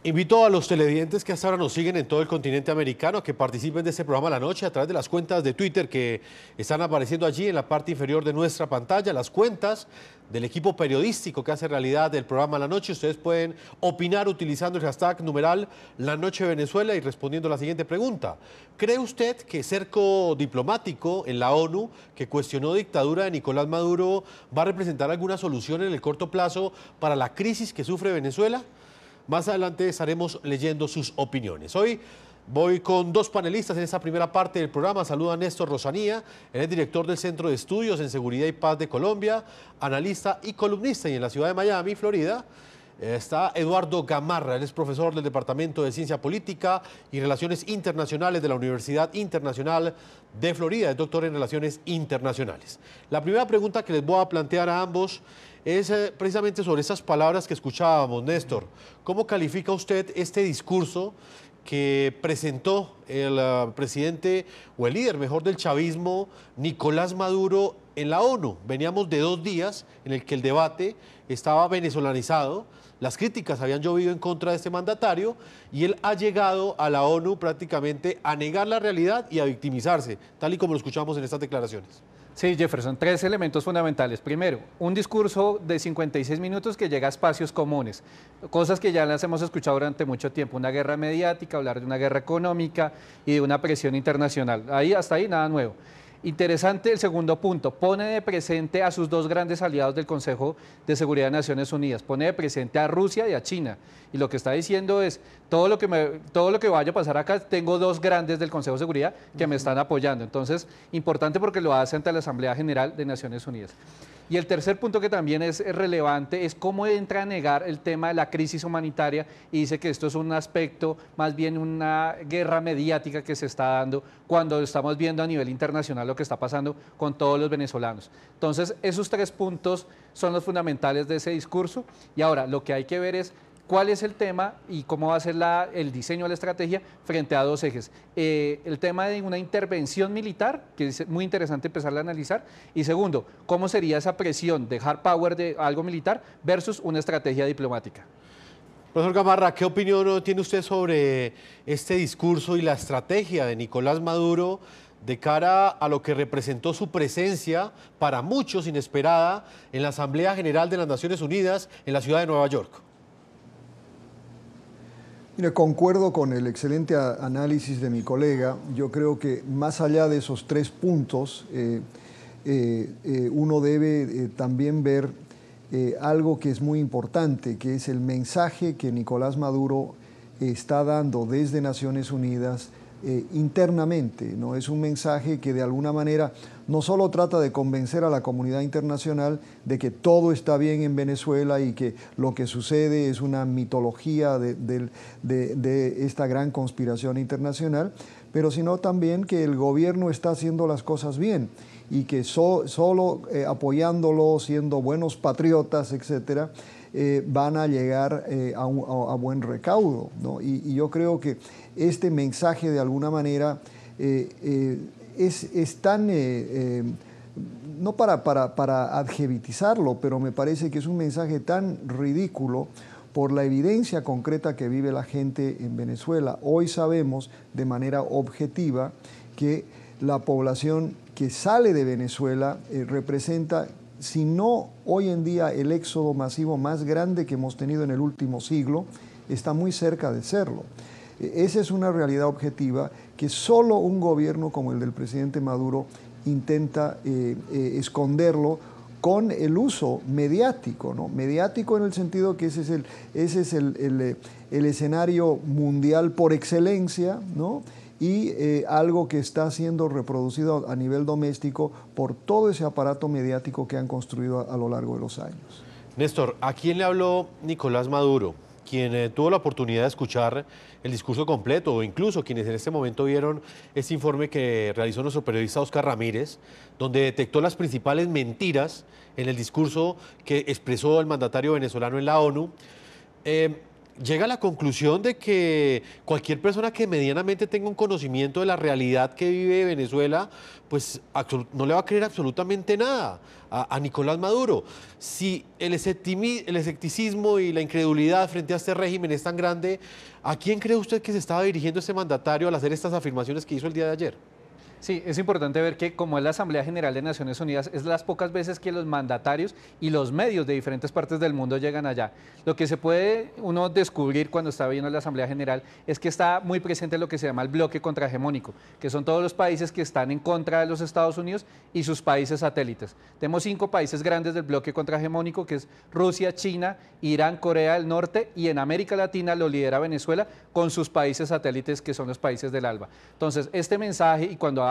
Invito a los televidentes que hasta ahora nos siguen en todo el continente americano a que participen de este programa La Noche a través de las cuentas de Twitter que están apareciendo allí en la parte inferior de nuestra pantalla, las cuentas del equipo periodístico que hace realidad el programa La Noche. Ustedes pueden opinar utilizando el hashtag numeral La Noche Venezuela y respondiendo a la siguiente pregunta. ¿Cree usted que cerco diplomático en la ONU que cuestionó dictadura de Nicolás Maduro va a representar alguna solución en el corto plazo para la crisis que sufre Venezuela? Más adelante estaremos leyendo sus opiniones. Hoy voy con dos panelistas en esta primera parte del programa. Saludo a Néstor Rosanía, él es director del Centro de Estudios en Seguridad y Paz de Colombia, analista y columnista. Y en la ciudad de Miami, Florida, está Eduardo Gamarra, él es profesor del Departamento de Ciencia Política y Relaciones Internacionales de la Universidad Internacional de Florida, es doctor en Relaciones Internacionales. La primera pregunta que les voy a plantear a ambos es precisamente sobre esas palabras que escuchábamos, Néstor. ¿Cómo califica usted este discurso que presentó el presidente, o el líder mejor del chavismo, Nicolás Maduro, en la ONU? Veníamos de 2 días en el que el debate estaba venezolanizado, las críticas habían llovido en contra de este mandatario y él ha llegado a la ONU prácticamente a negar la realidad y a victimizarse, tal y como lo escuchamos en estas declaraciones. Sí, Jefferson, 3 elementos fundamentales. Primero, un discurso de 56 minutos que llega a espacios comunes, cosas que ya las hemos escuchado durante mucho tiempo, una guerra mediática, hablar de una guerra económica y de una presión internacional. Hasta ahí nada nuevo. Interesante el segundo punto, pone de presente a sus 2 grandes aliados del Consejo de Seguridad de Naciones Unidas, pone de presente a Rusia y a China, y lo que está diciendo es, todo lo que vaya a pasar acá, tengo 2 grandes del Consejo de Seguridad que me están apoyando. Entonces, importante porque lo hace ante la Asamblea General de Naciones Unidas. Y el tercer punto que también es relevante es cómo entra a negar el tema de la crisis humanitaria y dice que esto es un aspecto, más bien una guerra mediática que se está dando cuando estamos viendo a nivel internacional lo que está pasando con todos los venezolanos. Entonces, esos 3 puntos son los fundamentales de ese discurso y ahora lo que hay que ver es cuál es el tema y cómo va a ser el diseño de la estrategia frente a 2 ejes. El tema de una intervención militar, que es muy interesante empezar a analizar, y segundo, cómo sería esa presión de hard power de algo militar versus una estrategia diplomática. Profesor Gamarra, ¿qué opinión tiene usted sobre este discurso y la estrategia de Nicolás Maduro de cara a lo que representó su presencia, para muchos inesperada, en la Asamblea General de las Naciones Unidas en la ciudad de Nueva York? Mire, concuerdo con el excelente análisis de mi colega. Yo creo que más allá de esos 3 puntos, uno debe también ver algo que es muy importante, que es el mensaje que Nicolás Maduro está dando desde Naciones Unidas internamente, ¿no? Es un mensaje que de alguna manera no solo trata de convencer a la comunidad internacional de que todo está bien en Venezuela y que lo que sucede es una mitología de esta gran conspiración internacional, pero sino también que el gobierno está haciendo las cosas bien y que solo apoyándolo, siendo buenos patriotas, etcétera, van a llegar a buen recaudo, ¿no? Y yo creo que este mensaje de alguna manera es tan, no para adjevitizarlo, pero me parece que es un mensaje tan ridículo por la evidencia concreta que vive la gente en Venezuela. Hoy sabemos de manera objetiva que la población que sale de Venezuela representa, si no hoy en día el éxodo masivo más grande que hemos tenido en el último siglo, está muy cerca de serlo. Esa es una realidad objetiva que solo un gobierno como el del presidente Maduro intenta esconderlo con el uso mediático, ¿no? Mediático en el sentido que ese es el escenario mundial por excelencia, ¿no? Y algo que está siendo reproducido a nivel doméstico por todo ese aparato mediático que han construido a lo largo de los años. Néstor, ¿a quién le habló Nicolás Maduro? Quien tuvo la oportunidad de escuchar el discurso completo, o incluso quienes en este momento vieron este informe que realizó nuestro periodista Oscar Ramírez, donde detectó las principales mentiras en el discurso que expresó el mandatario venezolano en la ONU. llega a la conclusión de que cualquier persona que medianamente tenga un conocimiento de la realidad que vive Venezuela, pues no le va a creer absolutamente nada a Nicolás Maduro. Si el escepticismo y la incredulidad frente a este régimen es tan grande, ¿a quién cree usted que se estaba dirigiendo este mandatario al hacer estas afirmaciones que hizo el día de ayer? Sí, es importante ver que como es la Asamblea General de Naciones Unidas, es las pocas veces que los mandatarios y los medios de diferentes partes del mundo llegan allá. Lo que se puede uno descubrir cuando está viendo la Asamblea General es que está muy presente lo que se llama el bloque contrahegemónico, que son todos los países que están en contra de los Estados Unidos y sus países satélites. Tenemos 5 países grandes del bloque contrahegemónico, que es Rusia, China, Irán, Corea del Norte, y en América Latina lo lidera Venezuela con sus países satélites, que son los países del ALBA. Entonces, este mensaje, y cuando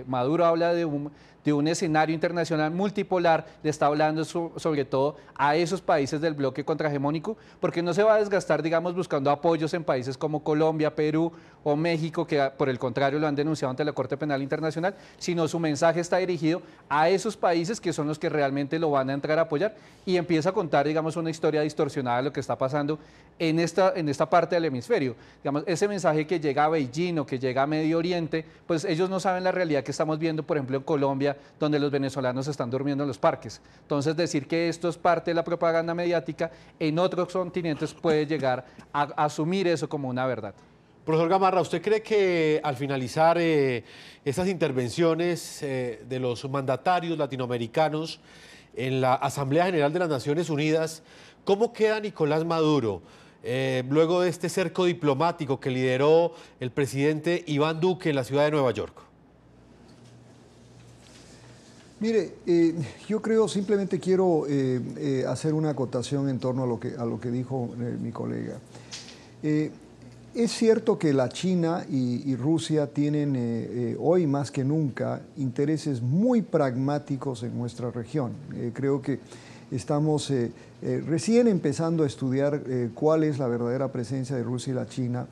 Maduro habla de un escenario internacional multipolar, le está hablando sobre todo a esos países del bloque contrahegemónico, porque no se va a desgastar, digamos, buscando apoyos en países como Colombia, Perú o México, que por el contrario lo han denunciado ante la Corte Penal Internacional, sino su mensaje está dirigido a esos países que son los que realmente lo van a entrar a apoyar, y empieza a contar, digamos, una historia distorsionada de lo que está pasando en esta parte del hemisferio. Digamos, ese mensaje que llega a Beijing o que llega a Medio Oriente, pues ellos no saben la realidad que estamos viendo, por ejemplo, en Colombia, donde los venezolanos están durmiendo en los parques. Entonces, decir que esto es parte de la propaganda mediática en otros continentes puede llegar a asumir eso como una verdad. Profesor Gamarra, ¿usted cree que al finalizar estas intervenciones de los mandatarios latinoamericanos en la Asamblea General de las Naciones Unidas, cómo queda Nicolás Maduro luego de este cerco diplomático que lideró el presidente Iván Duque en la ciudad de Nueva York? Mire, yo creo, simplemente quiero hacer una acotación en torno a lo que dijo mi colega. Es cierto que la China y Rusia tienen hoy más que nunca intereses muy pragmáticos en nuestra región. Creo que estamos recién empezando a estudiar cuál es la verdadera presencia de Rusia y la China,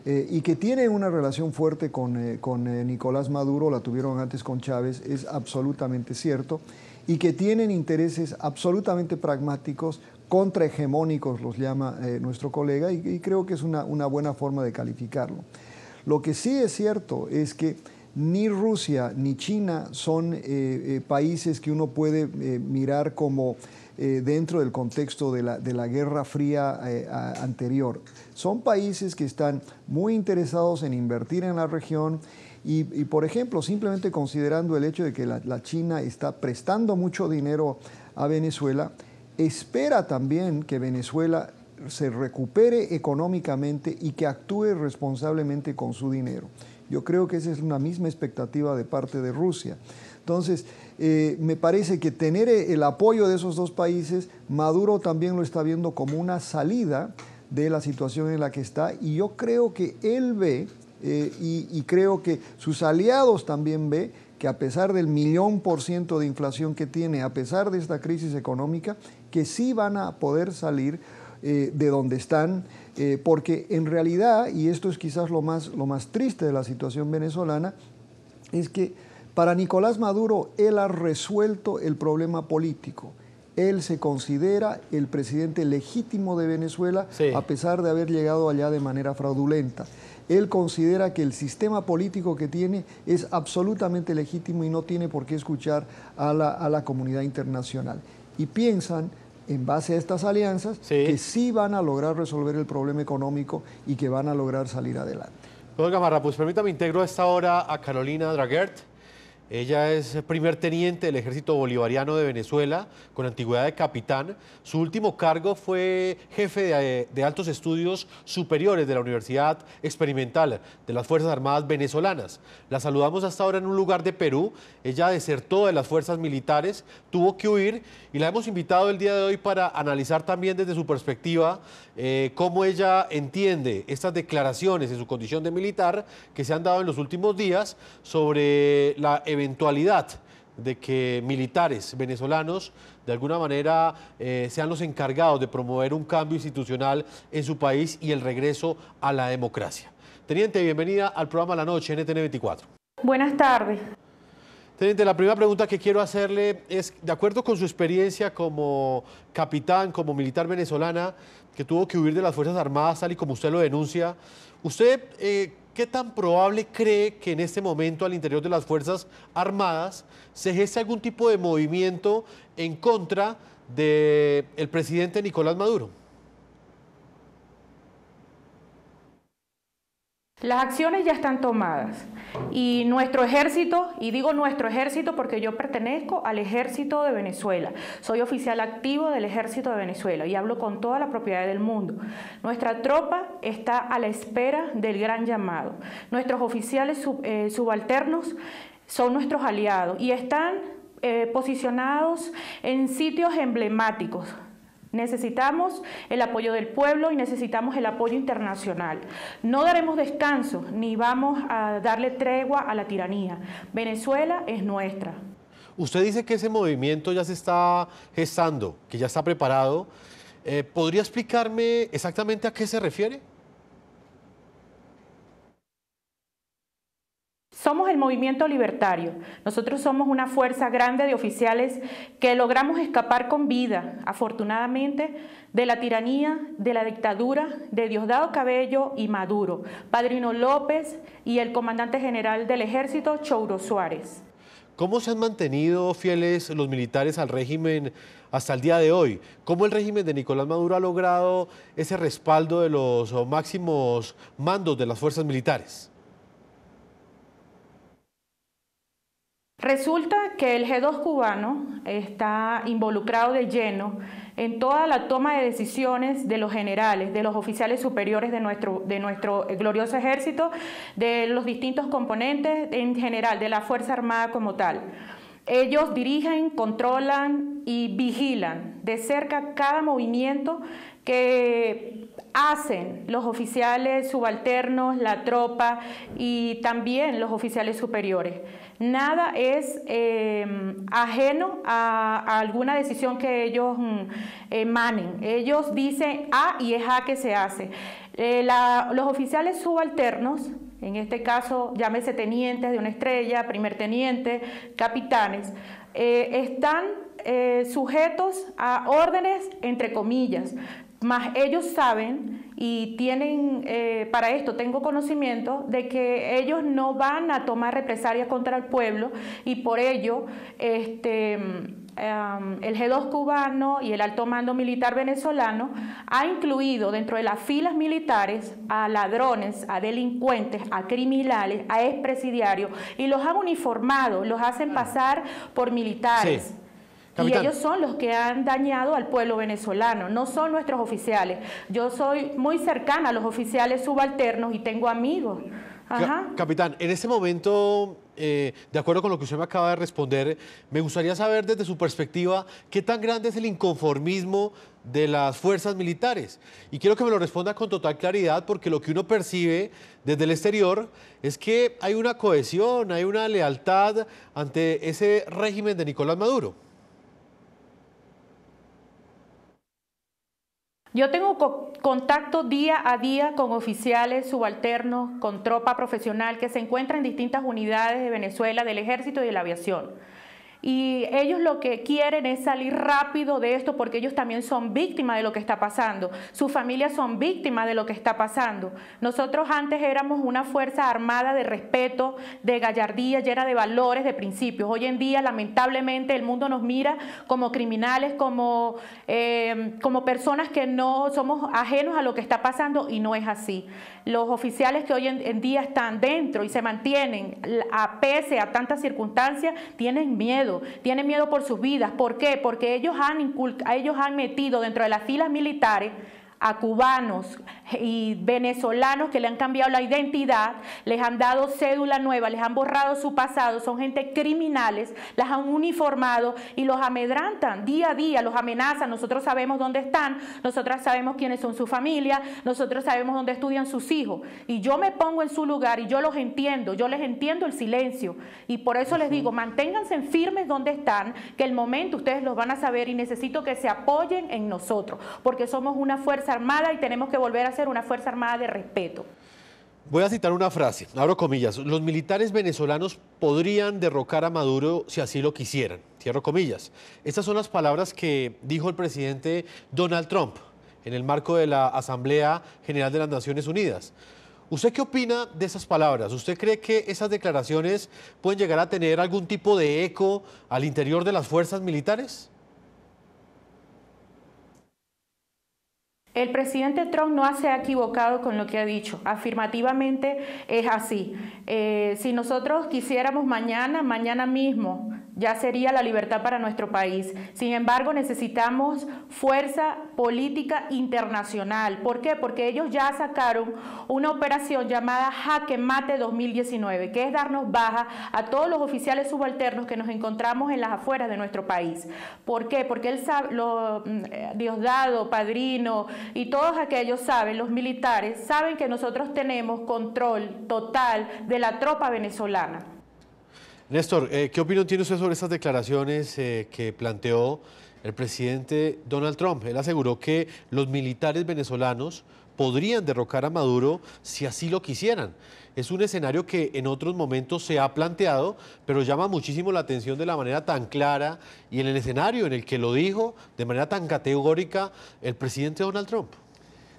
y que tienen una relación fuerte con Nicolás Maduro, la tuvieron antes con Chávez, es absolutamente cierto, y que tienen intereses absolutamente pragmáticos, contrahegemónicos los llama nuestro colega, y creo que es una buena forma de calificarlo. Lo que sí es cierto es que ni Rusia ni China son países que uno puede mirar como dentro del contexto de la Guerra Fría anterior. Son países que están muy interesados en invertir en la región y por ejemplo, simplemente considerando el hecho de que la China está prestando mucho dinero a Venezuela, espera también que Venezuela se recupere económicamente y que actúe responsablemente con su dinero. Yo creo que esa es una misma expectativa de parte de Rusia. Entonces, me parece que tener el apoyo de esos dos países, Maduro también lo está viendo como una salida de la situación en la que está, y yo creo que él ve, y creo que sus aliados también ve, que a pesar del 1.000.000% de inflación que tiene, a pesar de esta crisis económica, que sí van a poder salir de donde están, porque en realidad, y esto es quizás lo más triste de la situación venezolana, es que para Nicolás Maduro, él ha resuelto el problema político. Él se considera el presidente legítimo de Venezuela, sí, a pesar de haber llegado allá de manera fraudulenta. Él considera que el sistema político que tiene es absolutamente legítimo y no tiene por qué escuchar a la comunidad internacional. Y piensan, en base a estas alianzas, sí, que sí van a lograr resolver el problema económico y que van a lograr salir adelante. Doctor Gamarra, pues permítame, integro a esta hora a Carolina Draguert. Ella es primer teniente del Ejército Bolivariano de Venezuela, con antigüedad de capitán. Su último cargo fue jefe de altos estudios superiores de la Universidad Experimental de las Fuerzas Armadas Venezolanas. La saludamos hasta ahora en un lugar de Perú. Ella desertó de las fuerzas militares, tuvo que huir, y la hemos invitado el día de hoy para analizar también desde su perspectiva cómo ella entiende estas declaraciones en su condición de militar que se han dado en los últimos días sobre la eventualidad de que militares venezolanos de alguna manera sean los encargados de promover un cambio institucional en su país y el regreso a la democracia. Teniente, bienvenida al programa La Noche, NTN 24. Buenas tardes. Teniente, la primera pregunta que quiero hacerle es, de acuerdo con su experiencia como capitán, como militar venezolana, que tuvo que huir de las Fuerzas Armadas, tal y como usted lo denuncia, ¿usted qué tan probable cree que en este momento al interior de las Fuerzas Armadas se geste algún tipo de movimiento en contra del presidente Nicolás Maduro? Las acciones ya están tomadas y nuestro ejército, y digo nuestro ejército porque yo pertenezco al ejército de Venezuela, soy oficial activo del ejército de Venezuela y hablo con toda la propiedad del mundo. Nuestra tropa está a la espera del gran llamado. Nuestros oficiales subalternos son nuestros aliados y están posicionados en sitios emblemáticos. Necesitamos el apoyo del pueblo y necesitamos el apoyo internacional. No daremos descanso ni vamos a darle tregua a la tiranía. Venezuela es nuestra. Usted dice que ese movimiento ya se está gestando, que ya está preparado. ¿Podría explicarme exactamente a qué se refiere? Somos el movimiento libertario. Nosotros somos una fuerza grande de oficiales que logramos escapar con vida, afortunadamente, de la tiranía, de la dictadura de Diosdado Cabello y Maduro, Padrino López y el comandante general del ejército, Chouro Suárez. ¿Cómo se han mantenido fieles los militares al régimen hasta el día de hoy? ¿Cómo el régimen de Nicolás Maduro ha logrado ese respaldo de los máximos mandos de las fuerzas militares? Resulta que el G2 cubano está involucrado de lleno en toda la toma de decisiones de los generales, de los oficiales superiores de nuestro glorioso ejército, de los distintos componentes en general, de la Fuerza Armada como tal. Ellos dirigen, controlan y vigilan de cerca cada movimiento que hacen los oficiales subalternos, la tropa y también los oficiales superiores. Nada es ajeno a alguna decisión que ellos emanen. Ellos dicen A y es A que se hace. Los oficiales subalternos, en este caso llámese tenientes de una estrella, primer teniente, capitanes, están sujetos a órdenes entre comillas, mas ellos saben y tienen, para esto tengo conocimiento de que ellos no van a tomar represalias contra el pueblo y por ello el G2 cubano y el alto mando militar venezolano ha incluido dentro de las filas militares a ladrones, a delincuentes, a criminales, a expresidiarios y los han uniformado, los hacen pasar por militares. Sí. Y ellos son los que han dañado al pueblo venezolano, no son nuestros oficiales. Yo soy muy cercana a los oficiales subalternos y tengo amigos. Ajá. Capitán, en este momento, de acuerdo con lo que usted me acaba de responder, me gustaría saber desde su perspectiva qué tan grande es el inconformismo de las fuerzas militares. Y quiero que me lo responda con total claridad porque lo que uno percibe desde el exterior es que hay una cohesión, hay una lealtad ante ese régimen de Nicolás Maduro. Yo tengo contacto día a día con oficiales subalternos, con tropa profesional que se encuentra en distintas unidades de Venezuela, del ejército y de la aviación. Y ellos lo que quieren es salir rápido de esto porque ellos también son víctimas de lo que está pasando. Sus familias son víctimas de lo que está pasando. Nosotros antes éramos una fuerza armada de respeto, de gallardía, llena de valores, de principios. Hoy en día, lamentablemente, el mundo nos mira como criminales, como personas que no somos ajenos a lo que está pasando y no es así. Los oficiales que hoy en día están dentro y se mantienen pese a tantas circunstancias, tienen miedo por sus vidas. ¿Por qué? Porque ellos han metido dentro de las filas militares a cubanos y venezolanos que le han cambiado la identidad, les han dado cédula nueva, les han borrado su pasado, son gente criminales, las han uniformado y los amedrantan día a día, los amenazan. Nosotros sabemos dónde están, nosotros sabemos quiénes son su familia, nosotros sabemos dónde estudian sus hijos y yo me pongo en su lugar y yo los entiendo, yo les entiendo el silencio y por eso les digo, manténganse firmes donde están, que el momento ustedes los van a saber y necesito que se apoyen en nosotros, porque somos una fuerza armada y tenemos que volver a ser una fuerza armada de respeto. Voy a citar una frase, abro comillas: los militares venezolanos podrían derrocar a Maduro si así lo quisieran, cierro comillas. Estas son las palabras que dijo el presidente Donald Trump en el marco de la Asamblea General de las Naciones Unidas. ¿Usted qué opina de esas palabras? ¿Usted cree que esas declaraciones pueden llegar a tener algún tipo de eco al interior de las fuerzas militares? El presidente Trump no se ha equivocado con lo que ha dicho. Afirmativamente es así. Si nosotros quisiéramos mañana mismo, ya sería la libertad para nuestro país. Sin embargo, necesitamos fuerza política internacional. ¿Por qué? Porque ellos ya sacaron una operación llamada Jaque Mate 2019, que es darnos baja a todos los oficiales subalternos que nos encontramos en las afueras de nuestro país. ¿Por qué? Porque él sabe, Diosdado, Padrino y todos aquellos saben, los militares saben que nosotros tenemos control total de la tropa venezolana. Néstor, ¿qué opinión tiene usted sobre estas declaraciones que planteó el presidente Donald Trump? Él aseguró que los militares venezolanos podrían derrocar a Maduro si así lo quisieran. Es un escenario que en otros momentos se ha planteado, pero llama muchísimo la atención de la manera tan clara y en el escenario en el que lo dijo de manera tan categórica el presidente Donald Trump.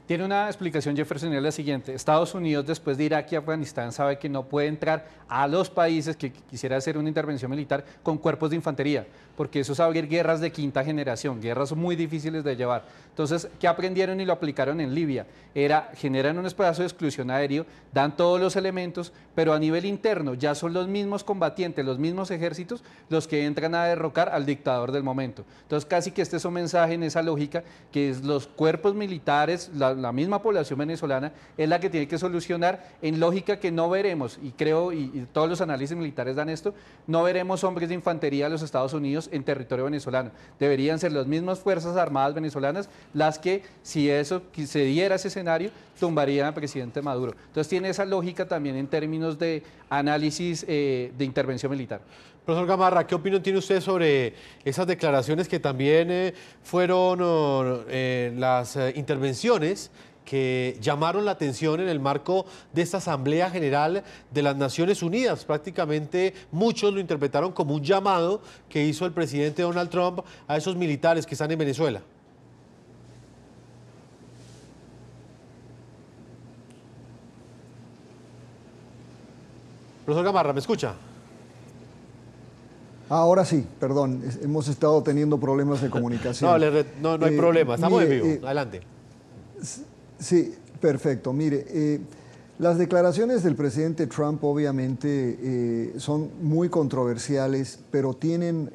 Tiene una explicación, Jefferson, es la siguiente: Estados Unidos, después de Irak y Afganistán, sabe que no puede entrar a los países que quisiera hacer una intervención militar con cuerpos de infantería, porque eso es abrir guerras de quinta generación, guerras muy difíciles de llevar. Entonces, ¿qué aprendieron y lo aplicaron en Libia? Generan un espacio de exclusión aéreo, dan todos los elementos, pero a nivel interno ya son los mismos combatientes, los mismos ejércitos, los que entran a derrocar al dictador del momento. Entonces, casi que este es un mensaje en esa lógica, que es los cuerpos militares, la misma población venezolana, es la que tiene que solucionar, en lógica que no veremos, y creo, y todos los análisis militares dan esto, no veremos hombres de infantería de los Estados Unidos en territorio venezolano. Deberían ser las mismas Fuerzas Armadas venezolanas las que, si eso se diera ese escenario, tumbarían al presidente Maduro. Entonces tiene esa lógica también en términos de análisis de intervención militar. Profesor Gamarra, ¿qué opinión tiene usted sobre esas declaraciones que también fueron las intervenciones que llamaron la atención en el marco de esta Asamblea General de las Naciones Unidas? Prácticamente muchos lo interpretaron como un llamado que hizo el presidente Donald Trump a esos militares que están en Venezuela. Profesor Gamarra, ¿me escucha? Ahora sí, perdón, hemos estado teniendo problemas de comunicación. No hay problema, estamos en vivo, adelante. Sí, perfecto. Mire, las declaraciones del presidente Trump obviamente son muy controversiales, pero tienen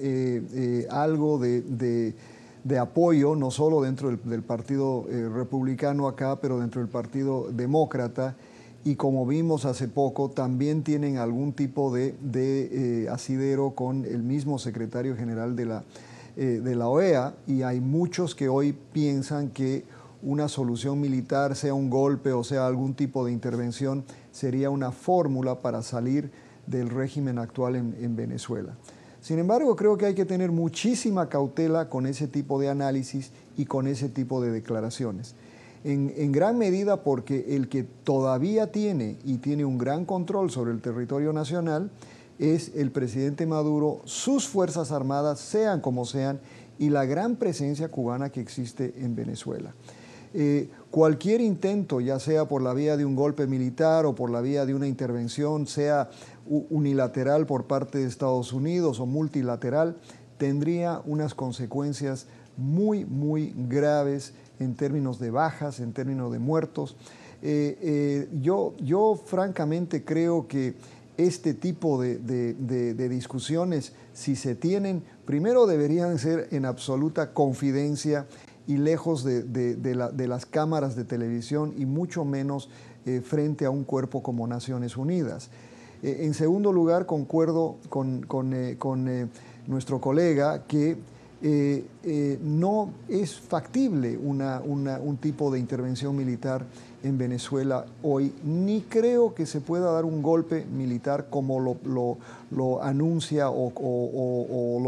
algo de apoyo, no solo dentro del Partido Republicano acá, pero dentro del Partido Demócrata. Y como vimos hace poco, también tienen algún tipo de asidero con el mismo secretario general de la OEA, y hay muchos que hoy piensan que una solución militar, sea un golpe o sea algún tipo de intervención, sería una fórmula para salir del régimen actual en Venezuela. Sin embargo, creo que hay que tener muchísima cautela con ese tipo de análisis y con ese tipo de declaraciones. En gran medida porque el que todavía tiene un gran control sobre el territorio nacional es el presidente Maduro, sus Fuerzas Armadas, sean como sean, y la gran presencia cubana que existe en Venezuela. Cualquier intento, ya sea por la vía de un golpe militar o por la vía de una intervención, sea unilateral por parte de Estados Unidos o multilateral, tendría unas consecuencias muy, muy graves en términos de bajas, en términos de muertos. Yo francamente creo que este tipo de discusiones, si se tienen, primero deberían ser en absoluta confidencia y lejos de las cámaras de televisión, y mucho menos frente a un cuerpo como Naciones Unidas. En segundo lugar, concuerdo con nuestro colega que no es factible un tipo de intervención militar en Venezuela hoy, ni creo que se pueda dar un golpe militar como lo anuncia o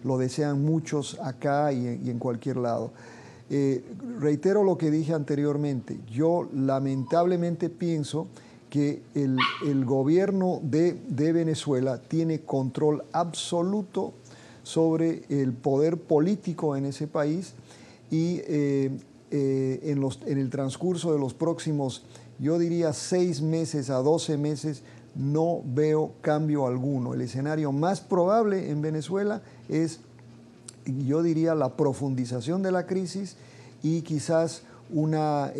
lo desean muchos acá y en cualquier lado. Reitero lo que dije anteriormente, yo lamentablemente pienso que el gobierno de Venezuela tiene control absoluto sobre el poder político en ese país y en el transcurso de los próximos, yo diría 6 meses a 12 meses, no veo cambio alguno. El escenario más probable en Venezuela es, yo diría, la profundización de la crisis y quizás una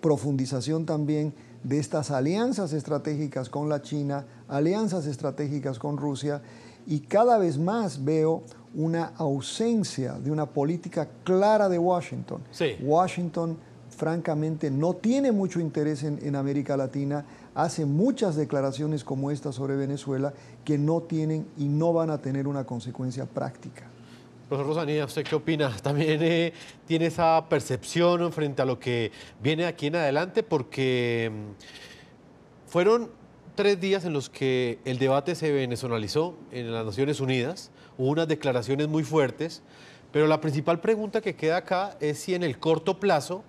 profundización también de estas alianzas estratégicas con la China, alianzas estratégicas con Rusia, y cada vez más veo una ausencia de una política clara de Washington. Sí. Washington, francamente, no tiene mucho interés en América Latina, hace muchas declaraciones como esta sobre Venezuela que no tienen y no van a tener una consecuencia práctica. Profesor Rosanía, ¿usted qué opina? ¿También tiene esa percepción frente a lo que viene aquí en adelante? Porque fueron 3 días en los que el debate se venezolizó en las Naciones Unidas, hubo unas declaraciones muy fuertes, pero la principal pregunta que queda acá es si en el corto plazo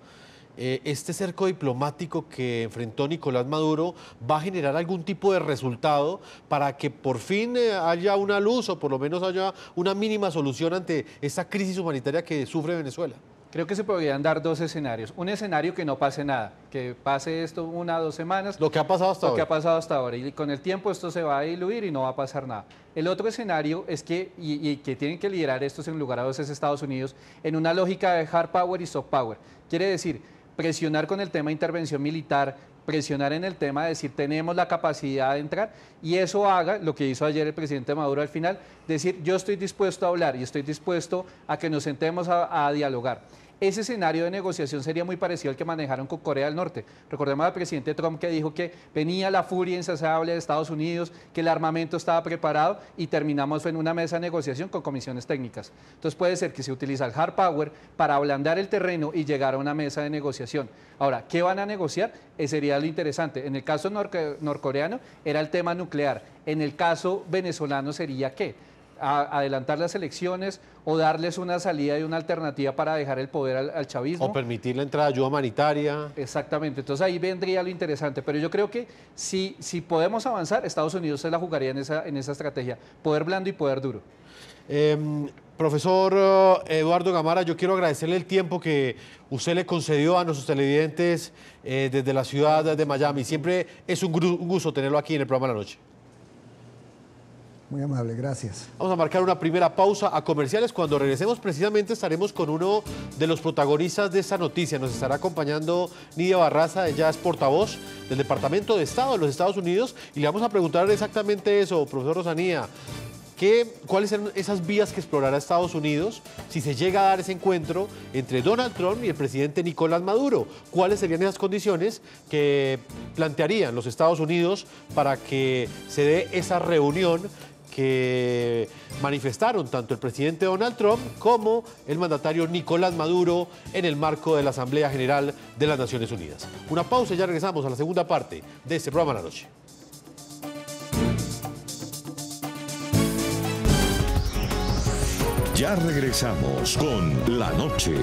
este cerco diplomático que enfrentó Nicolás Maduro va a generar algún tipo de resultado para que por fin haya una luz o por lo menos haya una mínima solución ante esta crisis humanitaria que sufre Venezuela. Creo que se podrían dar 2 escenarios. Un escenario que no pase nada, que pase esto 1 o 2 semanas. Lo que ha pasado hasta ahora. Lo que ha pasado hasta ahora. Y con el tiempo esto se va a diluir y no va a pasar nada. El otro escenario es que, y que tienen que liderar esto sin lugar a dudas, es Estados Unidos, en una lógica de hard power y soft power. Quiere decir, presionar con el tema de intervención militar, presionar en el tema de decir tenemos la capacidad de entrar, y eso haga lo que hizo ayer el presidente Maduro al final, decir yo estoy dispuesto a hablar y estoy dispuesto a que nos sentemos a dialogar. Ese escenario de negociación sería muy parecido al que manejaron con Corea del Norte. Recordemos al presidente Trump que dijo que venía la furia insaciable de Estados Unidos, que el armamento estaba preparado y terminamos en una mesa de negociación con comisiones técnicas. Entonces puede ser que se utiliza el hard power para ablandar el terreno y llegar a una mesa de negociación. Ahora, ¿qué van a negociar? Sería lo interesante. En el caso norcoreano era el tema nuclear. En el caso venezolano sería ¿qué? Adelantar las elecciones o darles una salida y una alternativa para dejar el poder al chavismo. O permitir la entrada de ayuda humanitaria. Exactamente, entonces ahí vendría lo interesante, pero yo creo que si podemos avanzar, Estados Unidos se la jugaría en esa estrategia, poder blando y poder duro. Profesor Eduardo Gamara, yo quiero agradecerle el tiempo que usted le concedió a nuestros televidentes desde la ciudad de Miami. Siempre es un gusto tenerlo aquí en el programa de la noche. Muy amable, gracias. Vamos a marcar una primera pausa a comerciales. Cuando regresemos precisamente estaremos con uno de los protagonistas de esta noticia. Nos estará acompañando Nidia Barraza, ella es portavoz del Departamento de Estado de los Estados Unidos y le vamos a preguntar exactamente eso, profesor Rosanía. ¿Cuáles son esas vías que explorará Estados Unidos si se llega a dar ese encuentro entre Donald Trump y el presidente Nicolás Maduro? ¿Cuáles serían esas condiciones que plantearían los Estados Unidos para que se dé esa reunión que manifestaron tanto el presidente Donald Trump como el mandatario Nicolás Maduro en el marco de la Asamblea General de las Naciones Unidas? Una pausa y ya regresamos a la segunda parte de este programa de la noche. Ya regresamos con La Noche.